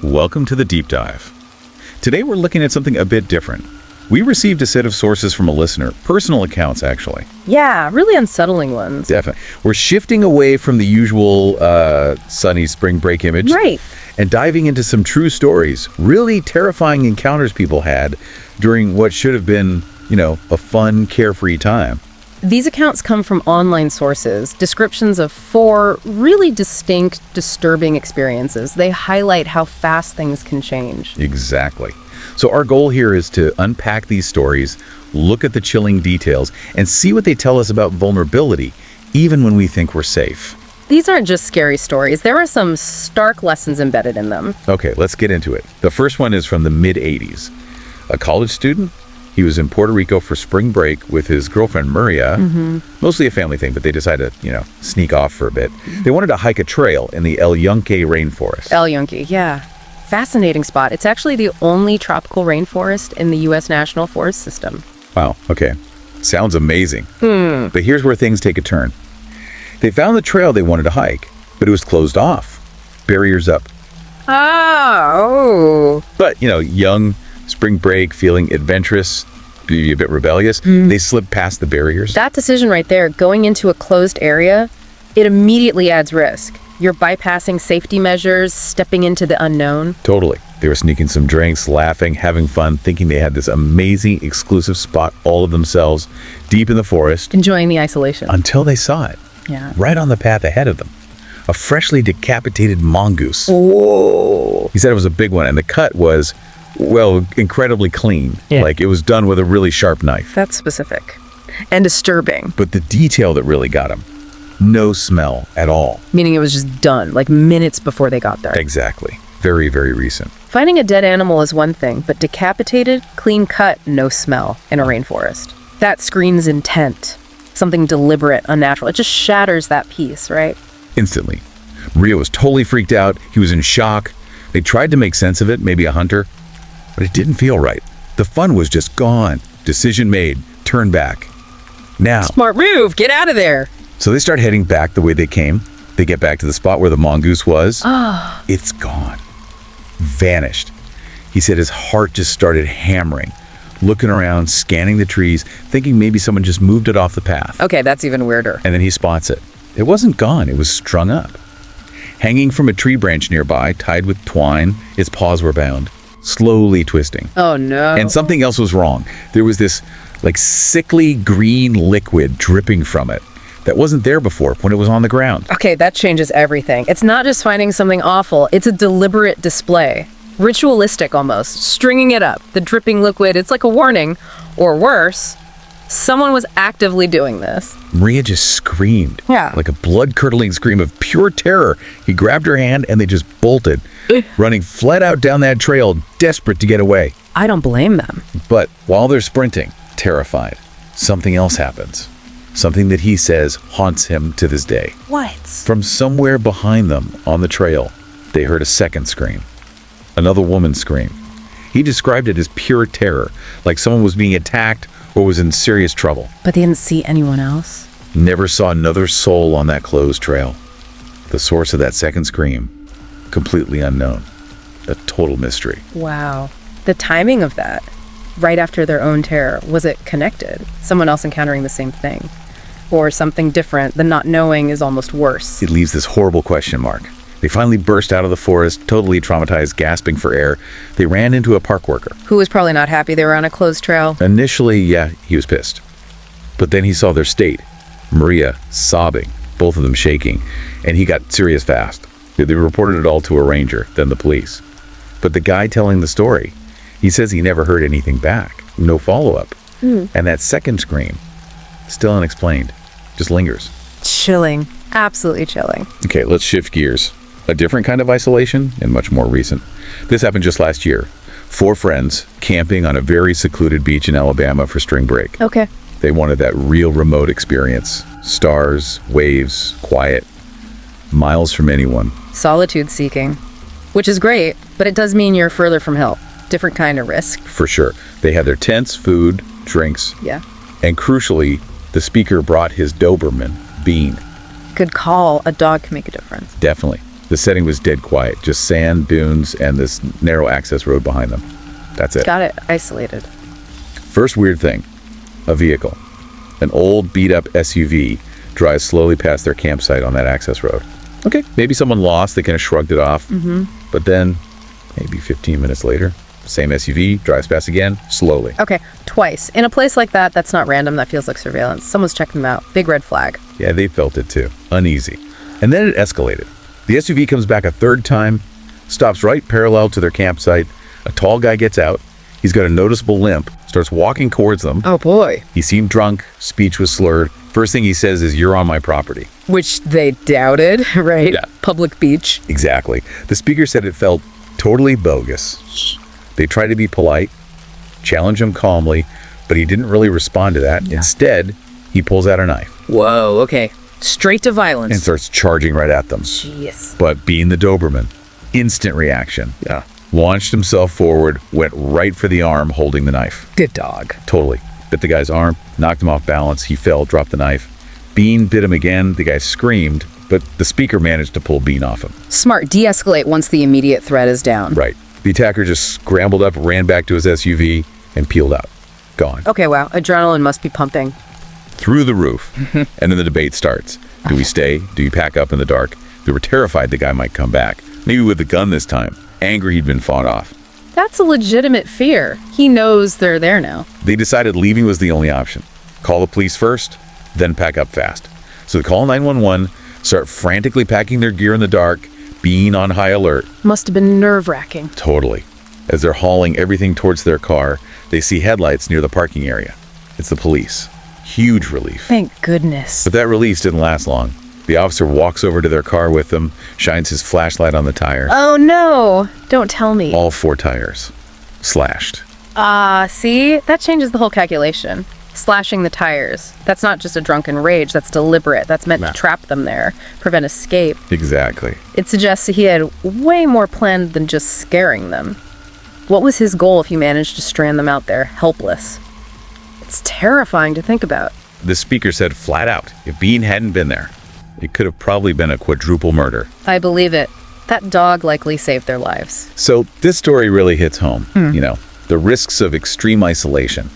Welcome to the Deep Dive. Today we're looking at something a bit different. We received a set of sources from a listener, personal accounts actually. Yeah, really unsettling ones. Definitely. We're shifting away from the usual sunny spring break image. Right. And diving into some true stories, really terrifying encounters people had during what should have been, a fun, carefree time. These accounts come from online sources, descriptions of 4 really distinct, disturbing experiences. They highlight how fast things can change. Exactly. So our goal here is to unpack these stories, look at the chilling details, and see what they tell us about vulnerability, even when we think we're safe. These aren't just scary stories. There are some stark lessons embedded in them. Okay, let's get into it. The first one is from the mid-'80s. A college student. He was in Puerto Rico for spring break with his girlfriend, Maria. Mostly a family thing, but they decided to, sneak off for a bit. They wanted to hike a trail in the El Yunque rainforest. El Yunque, yeah. Fascinating spot. It's actually the only tropical rainforest in the U.S. National Forest System. Wow, okay. Sounds amazing. But here's where things take a turn. They found the trail they wanted to hike, but it was closed off. Barriers up. Oh. But, young, spring break, feeling adventurous, maybe a bit rebellious, they slipped past the barriers. That decision right there, going into a closed area, it immediately adds risk. You're bypassing safety measures, stepping into the unknown. Totally. They were sneaking some drinks, laughing, having fun, thinking they had this amazing, exclusive spot all of themselves, deep in the forest. Enjoying the isolation. Until they saw it. Yeah. Right on the path ahead of them. A freshly decapitated mongoose. Whoa. He said it was a big one, and the cut was, incredibly clean. Yeah. Like it was done with a really sharp knife. That's specific. And disturbing. But the detail that really got him, no smell at all. Meaning it was just done, like minutes before they got there. Exactly. Very, very recent. Finding a dead animal is one thing, but decapitated, clean cut, no smell in a rainforest. That screams intent. Something deliberate, unnatural. It just shatters that peace, right? Instantly. Maria was totally freaked out. He was in shock. They tried to make sense of it, maybe a hunter, but it didn't feel right. The fun was just gone. Decision made. Turn back. Now. Smart move. Get out of there. So they start heading back the way they came. They get back to the spot where the mongoose was. It's gone. Vanished. He said his heart just started hammering, looking around, scanning the trees, thinking maybe someone just moved it off the path. Okay, that's even weirder. And then he spots it. It wasn't gone. It was strung up. Hanging from a tree branch nearby, tied with twine, its paws were bound, slowly twisting. Oh, no. And something else was wrong. There was this, sickly green liquid dripping from it that wasn't there before when it was on the ground. Okay, that changes everything. It's not just finding something awful. It's a deliberate display. Ritualistic almost. Stringing it up. The dripping liquid, it's like a warning. Or worse, someone was actively doing this. Maria just screamed. Yeah. Like a blood-curdling scream of pure terror. He grabbed her hand and they just bolted, running flat out down that trail, desperate to get away. I don't blame them. But while they're sprinting, terrified, something else happens. Something that he says haunts him to this day. What? From somewhere behind them on the trail, they heard a second scream. Another woman's scream. He described it as pure terror, like someone was being attacked or was in serious trouble. But they didn't see anyone else? Never saw another soul on that closed trail. The source of that second scream, completely unknown. A total mystery. Wow. The timing of that, right after their own terror, was it connected? Someone else encountering the same thing? Or something different, the not knowing is almost worse? It leaves this horrible question mark. They finally burst out of the forest, totally traumatized, gasping for air. They ran into a park worker. Who was probably not happy they were on a closed trail. Initially, yeah, he was pissed. But then he saw their state. Maria sobbing, both of them shaking, and he got serious fast. They reported it all to a ranger, then the police. But the guy telling the story, he says he never heard anything back. No follow-up. And that second scream, still unexplained, just lingers. Chilling. Absolutely chilling. Okay, let's shift gears. A different kind of isolation and much more recent. This happened just last year. 4 friends camping on a very secluded beach in Alabama for spring break. Okay. They wanted that real remote experience. Stars, waves, quiet, miles from anyone. Solitude seeking. Which is great, but it does mean you're further from help. Different kind of risk. For sure. They had their tents, food, drinks, Yeah. and crucially, the speaker brought his Doberman, Bean. Good call. A dog can make a difference. Definitely. The setting was dead quiet, just sand, dunes, and this narrow access road behind them. That's it. Got it. Isolated. First weird thing, a vehicle. An old beat-up SUV drives slowly past their campsite on that access road. Okay, maybe someone lost, they kind of shrugged it off. But then, maybe 15 minutes later, same SUV drives past again, slowly. Okay, twice. In a place like that, that's not random. That feels like surveillance. Someone's checking them out. Big red flag. Yeah, they felt it too. Uneasy. And then it escalated. The SUV comes back a third time, stops right parallel to their campsite. A tall guy gets out. He's got a noticeable limp, starts walking towards them. Oh boy. He seemed drunk, speech was slurred. First thing he says is, "You're on my property." Which they doubted, right? Yeah. Public beach. Exactly. The speaker said it felt totally bogus. They tried to be polite, challenge him calmly, but he didn't really respond to that. Instead, he pulls out a knife Whoa, okay. Straight to violence. and starts charging right at them. Jeez. But being the Doberman, instant reaction. Yeah. Launched himself forward, went right for the arm holding the knife. Good dog. Totally. Bit the guy's arm, knocked him off balance. He fell, dropped the knife. Bean bit him again. The guy screamed, but the speaker managed to pull Bean off him. Smart. De-escalate once the immediate threat is down. Right. The attacker just scrambled up, ran back to his SUV, and peeled out. Gone. Okay, wow. Adrenaline must be pumping. Through the roof. And then the debate starts. Do we stay? Do you pack up in the dark? They were terrified the guy might come back. Maybe with a gun this time. Angry he'd been fought off. That's a legitimate fear. He knows they're there now. They decided leaving was the only option. Call the police first, then pack up fast. So they call 911, start frantically packing their gear in the dark, being on high alert. Must have been nerve-wracking. Totally. As they're hauling everything towards their car, they see headlights near the parking area. It's the police. Huge relief. Thank goodness. But that release didn't last long. The officer walks over to their car with them, shines his flashlight on the tire. Oh no! Don't tell me. All 4 tires. Slashed. See? That changes the whole calculation. Slashing the tires. That's not just a drunken rage, that's deliberate. That's meant to trap them there, prevent escape. Exactly. It suggests he had way more planned than just scaring them. What was his goal if he managed to strand them out there, helpless? It's terrifying to think about. The speaker said flat out, if Bean hadn't been there, it could have probably been a quadruple murder. I believe it. That dog likely saved their lives. So this story really hits home, the risks of extreme isolation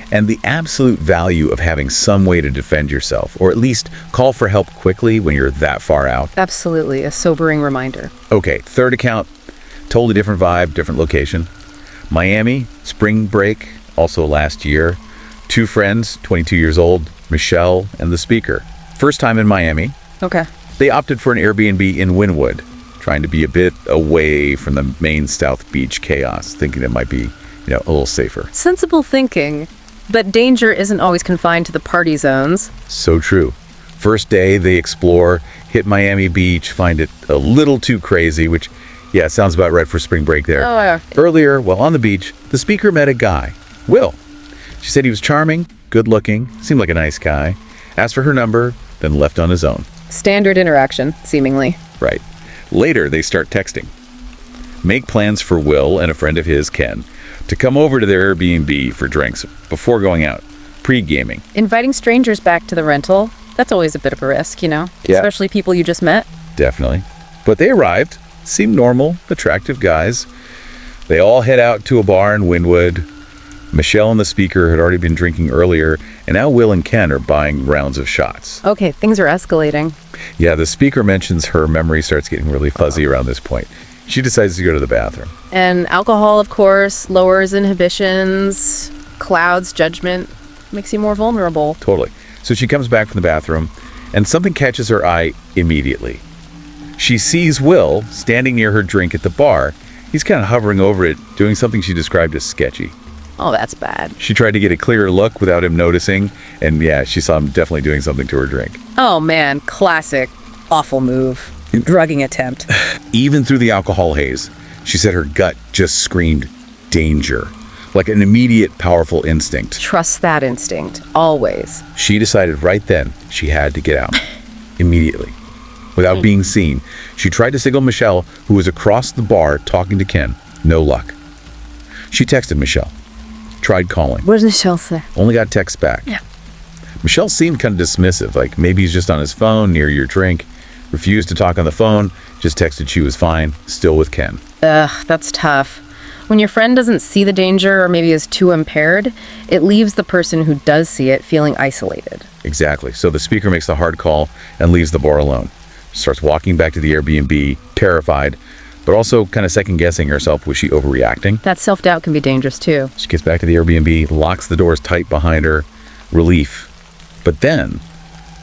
and the absolute value of having some way to defend yourself, or at least call for help quickly when you're that far out. Absolutely, a sobering reminder. Okay, third account, totally different vibe, different location. Miami, spring break, also last year. 2 friends, 22 years old, Michelle and the speaker. First time in Miami. Okay. They opted for an Airbnb in Wynwood, trying to be a bit away from the main South Beach chaos, thinking it might be, a little safer. Sensible thinking, but danger isn't always confined to the party zones. So true. First day, they explore, hit Miami Beach, find it a little too crazy, which, sounds about right for spring break there. Oh, yeah. Earlier, while on the beach, the speaker met a guy, Will. She said he was charming, good looking, seemed like a nice guy, asked for her number, then left on his own. Standard interaction, seemingly. Right. Later, they start texting. Make plans for Will and a friend of his, Ken, to come over to their Airbnb for drinks before going out, pre-gaming. Inviting strangers back to the rental, that's always a bit of a risk, Yeah. Especially people you just met. Definitely. But they arrived, seemed normal, attractive guys. They all head out to a bar in Wynwood. Michelle and the speaker had already been drinking earlier, and now Will and Ken are buying rounds of shots. Okay, things are escalating. Yeah, the speaker mentions her memory starts getting really fuzzy around this point. She decides to go to the bathroom. And alcohol, of course, lowers inhibitions, clouds judgment, makes you more vulnerable. Totally. So she comes back from the bathroom, and something catches her eye immediately. She sees Will standing near her drink at the bar. He's kind of hovering over it, doing something she described as sketchy. Oh, that's bad. She tried to get a clearer look without him noticing, and she saw him definitely doing something to her drink. Oh man, classic. Awful move. Drugging attempt. Even through the alcohol haze, she said her gut just screamed danger, like an immediate, powerful instinct. Trust that instinct, always. She decided right then she had to get out, immediately. Without being seen, she tried to signal Michelle, who was across the bar talking to Ken. No luck. She texted Michelle. Tried calling. What does Michelle say? Only got texts back. Yeah. Michelle seemed kind of dismissive, like maybe he's just on his phone near your drink, refused to talk on the phone, Just texted she was fine, still with Ken. Ugh, that's tough. When your friend doesn't see the danger or maybe is too impaired, it leaves the person who does see it feeling isolated. Exactly. So the speaker makes the hard call and leaves the bar alone. Starts walking back to the Airbnb, terrified, but also kind of second-guessing herself. Was she overreacting? That self-doubt can be dangerous too. She gets back to the Airbnb, locks the doors tight behind her. Relief. But then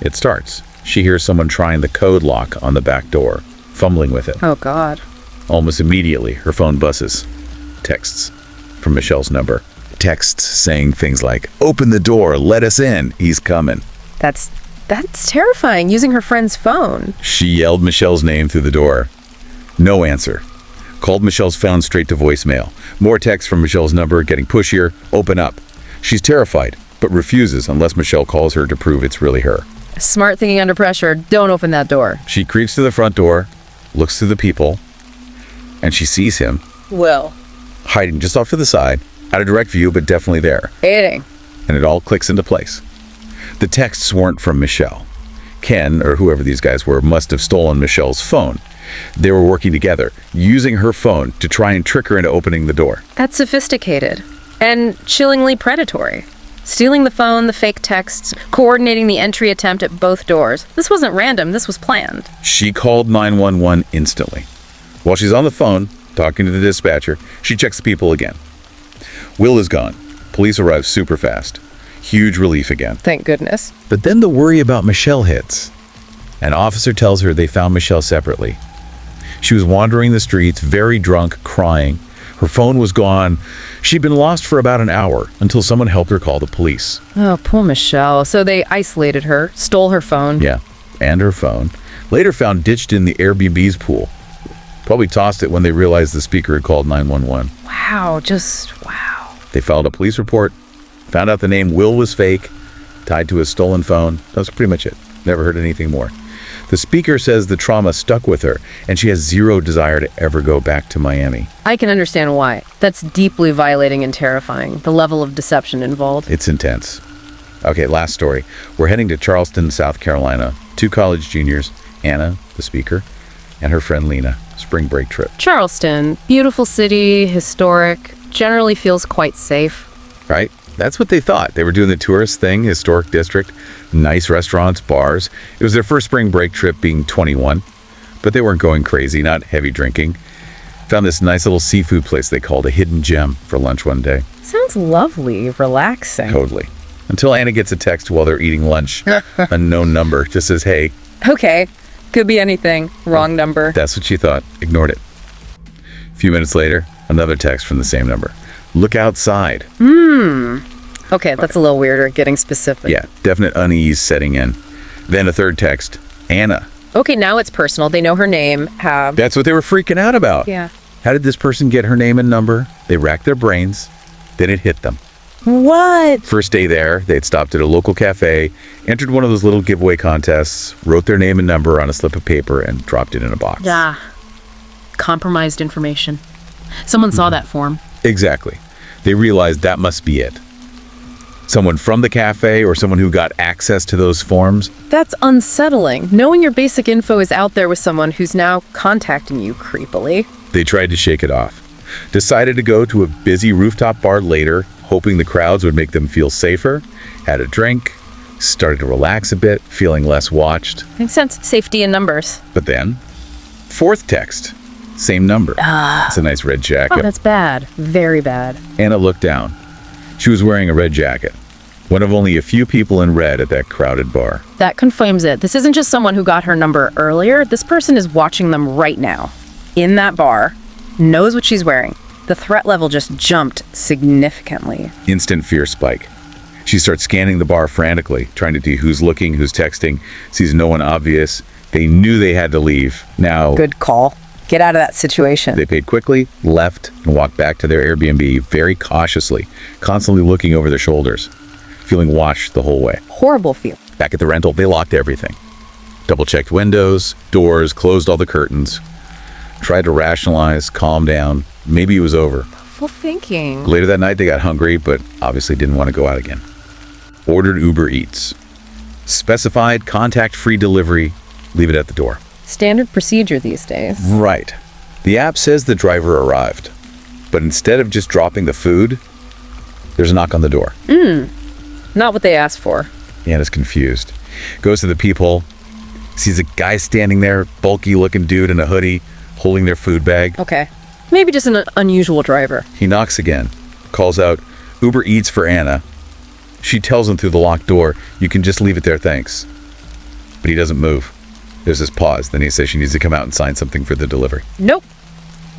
it starts. She hears someone trying the code lock on the back door, fumbling with it. Oh, God. Almost immediately, her phone buzzes. Texts from Michelle's number. Texts saying things like, "Open the door, let us in, he's coming." That's terrifying, using her friend's phone. She yelled Michelle's name through the door. No answer. Called Michelle's phone straight to voicemail. More texts from Michelle's number, getting pushier. Open up. She's terrified, but refuses unless Michelle calls her to prove it's really her. Smart thinking under pressure. Don't open that door. She creeps to the front door, looks through the people, and she sees him. Will. Hiding just off to the side, out of direct view, but definitely there. Aiding. And it all clicks into place. The texts weren't from Michelle. Ken, or whoever these guys were, must have stolen Michelle's phone. They were working together, using her phone to try and trick her into opening the door. That's sophisticated. And chillingly predatory. Stealing the phone, the fake texts, coordinating the entry attempt at both doors. This wasn't random, this was planned. She called 911 instantly. While she's on the phone, talking to the dispatcher, she checks the people again. Will is gone. Police arrive super fast. Huge relief again. Thank goodness. But then the worry about Michelle hits. An officer tells her they found Michelle separately. She was wandering the streets, very drunk, crying. Her phone was gone. She'd been lost for about an hour until someone helped her call the police. Oh, poor Michelle. So they isolated her, stole her phone. Yeah, and her phone. Later found ditched in the Airbnb's pool. Probably tossed it when they realized the speaker had called 911. Wow, just wow. They filed a police report, found out the name Will was fake, tied to a stolen phone. That was pretty much it. Never heard anything more. The speaker says the trauma stuck with her, and she has zero desire to ever go back to Miami. I can understand why. That's deeply violating and terrifying, the level of deception involved. It's intense. Okay, last story. We're heading to Charleston, South Carolina. 2 college juniors, Anna, the speaker, and her friend Lena. Spring break trip. Charleston, beautiful city, historic, generally feels quite safe. Right? That's what they thought. They were doing the tourist thing, historic district, nice restaurants, bars. It was their first spring break trip being 21, but they weren't going crazy, not heavy drinking. Found this nice little seafood place they called a hidden gem for lunch one day. Sounds lovely, relaxing. Totally. Until Anna gets a text while they're eating lunch. Unknown number, just says, "Hey." Okay, could be anything. Wrong number. That's what she thought. Ignored it. A few minutes later, another text from the same number. "Look outside." Okay, that's a little weirder, getting specific. Yeah, definite unease setting in. Then a third text. "Anna." Okay, now it's personal. They know her name, have... That's what they were freaking out about. Yeah. How did this person get her name and number? They racked their brains. Then it hit them. What? First day there, they had stopped at a local cafe, entered one of those little giveaway contests, wrote their name and number on a slip of paper, and dropped it in a box. Yeah. Compromised information. Someone saw that form. Exactly. They realized that must be it. Someone from the cafe or someone who got access to those forms. That's unsettling. Knowing your basic info is out there with someone who's now contacting you creepily. They tried to shake it off. Decided to go to a busy rooftop bar later, hoping the crowds would make them feel safer. Had a drink, started to relax a bit, feeling less watched. Makes sense. Safety in numbers. But then, fourth text, same number. It's a nice red jacket. Oh, that's bad. Very bad. Anna looked down. She was wearing a red jacket. One of only a few people in red at that crowded bar. That confirms it. This isn't just someone who got her number earlier. This person is watching them right now. In that bar. Knows what she's wearing. The threat level just jumped significantly. Instant fear spike. She starts scanning the bar frantically, trying to see who's looking, who's texting, sees no one obvious. They knew they had to leave. Now, Good call. Get out of that situation. they paid quickly, left, and walked back to their Airbnb very cautiously, constantly looking over their shoulders, feeling watched the whole way. Horrible feel. Back at the rental, they locked everything. Double-checked windows, doors, closed all the curtains. Tried to rationalize, calm down. Maybe it was over. Full thinking. Later that night, they got hungry, but obviously didn't want to go out again. Ordered Uber Eats. Specified contact-free delivery. Leave it at the door. Standard procedure these days. Right. The app says the driver arrived, but instead of just dropping the food, there's a knock on the door. Not what they asked for. Anna's confused. Goes to the peephole, sees a guy standing there, bulky looking dude in a hoodie, holding their food bag. Okay. Maybe just an unusual driver. He knocks again, calls out, "Uber Eats for Anna." She tells him through the locked door, "You can just leave it there, thanks." But he doesn't move. There's this pause. Then he says she needs to come out and sign something for the delivery. Nope.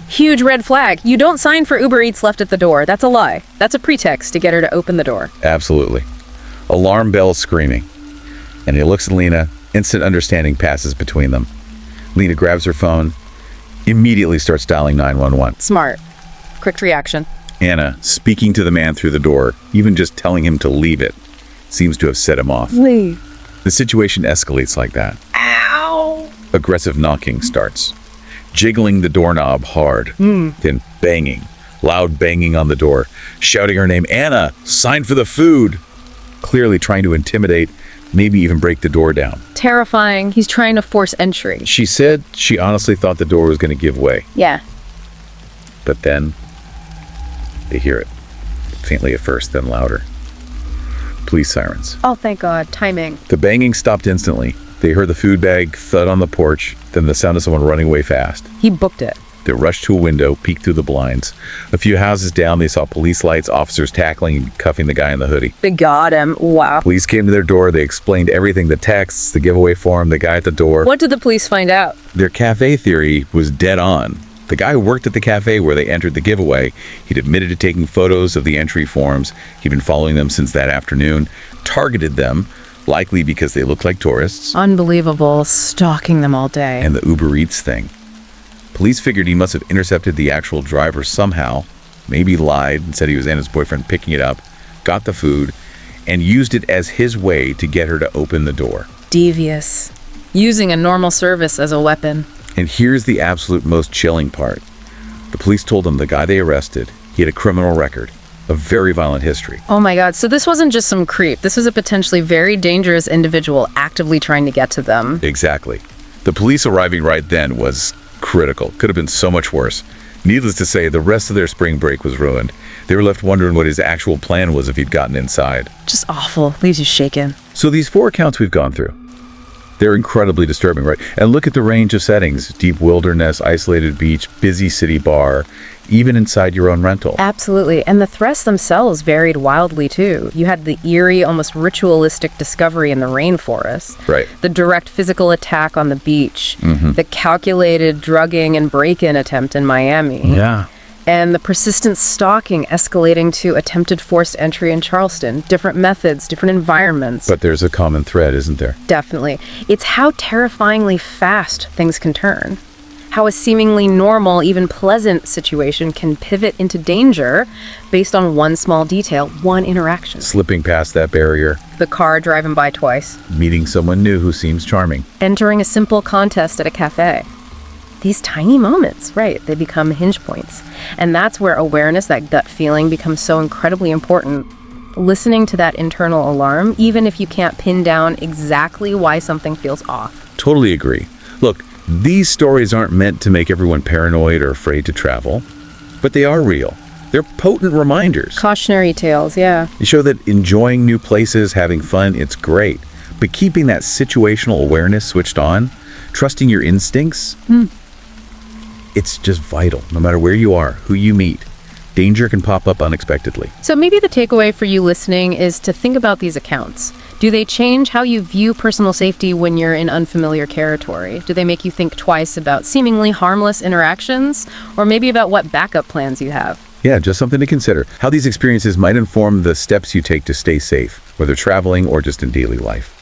Huge red flag. You don't sign for Uber Eats left at the door. That's a lie. That's a pretext to get her to open the door. Absolutely. Alarm bells screaming. And he looks at Lena. Instant understanding passes between them. Lena grabs her phone, immediately starts dialing 911. Smart. Quick reaction. Anna, speaking to the man through the door, even just telling him to leave it, seems to have set him off. Leave. The situation escalates like that. Ow! Aggressive knocking starts. Jiggling the doorknob hard, then banging, loud banging on the door, shouting her name, "Anna, sign for the food!" Clearly trying to intimidate, maybe even break the door down. Terrifying. He's trying to force entry. She said she honestly thought the door was going to give way, Yeah. but then they hear it. Faintly at first, then louder. Police sirens. Oh, thank God. Timing. The banging stopped instantly. They heard the food bag thud on the porch, then the sound of someone running away fast. He booked it. They rushed to a window, peeked through the blinds. A few houses down, they saw police lights, officers tackling and cuffing the guy in the hoodie. They got him. Wow. Police came to their door. They explained everything, the texts, the giveaway form, the guy at the door. What did the police find out? Their cafe theory was dead on. The guy who worked at the cafe where they entered the giveaway, he'd admitted to taking photos of the entry forms. He'd been following them since that afternoon, targeted them, likely because they looked like tourists. Unbelievable. Stalking them all day. And the Uber Eats thing. Police figured he must have intercepted the actual driver somehow, maybe lied and said he was Anna's boyfriend picking it up, got the food, and used it as his way to get her to open the door. Devious. Using a normal service as a weapon. And here's the absolute most chilling part. The police told them the guy they arrested, he had a criminal record, a very violent history. Oh my God. So this wasn't just some creep. This was a potentially very dangerous individual actively trying to get to them. Exactly. The police arriving right then was critical. Could have been so much worse. Needless to say, the rest of their spring break was ruined. They were left wondering what his actual plan was if he'd gotten inside. Just awful. Leaves you shaken. So these 4 accounts we've gone through, they're incredibly disturbing, right? And look at the range of settings. Deep wilderness, isolated beach, busy city bar, even inside your own rental. Absolutely. And the threats themselves varied wildly too. You had the eerie, almost ritualistic discovery in the rainforest. Right. The direct physical attack on the beach. The calculated drugging and break-in attempt in Miami. Yeah. And the persistent stalking escalating to attempted forced entry in Charleston. Different methods, different environments. But there's a common thread, isn't there? Definitely. It's how terrifyingly fast things can turn. How a seemingly normal, even pleasant situation can pivot into danger based on one small detail, one interaction. Slipping past that barrier, The car driving by twice. meeting someone new who seems charming. Entering a simple contest at a cafe. These tiny moments, right, they become hinge points. And that's where awareness, that gut feeling, becomes so incredibly important. Listening to that internal alarm, even if you can't pin down exactly why something feels off. Totally agree. Look, these stories aren't meant to make everyone paranoid or afraid to travel, but they are real. They're potent reminders. Cautionary tales, yeah. They show that enjoying new places, having fun, it's great. But keeping that situational awareness switched on, trusting your instincts, it's just vital. No matter where you are, who you meet, danger can pop up unexpectedly. So maybe the takeaway for you listening is to think about these accounts. Do they change how you view personal safety when you're in unfamiliar territory? Do they make you think twice about seemingly harmless interactions? Or maybe about what backup plans you have? Yeah, just something to consider. How these experiences might inform the steps you take to stay safe, whether traveling or just in daily life.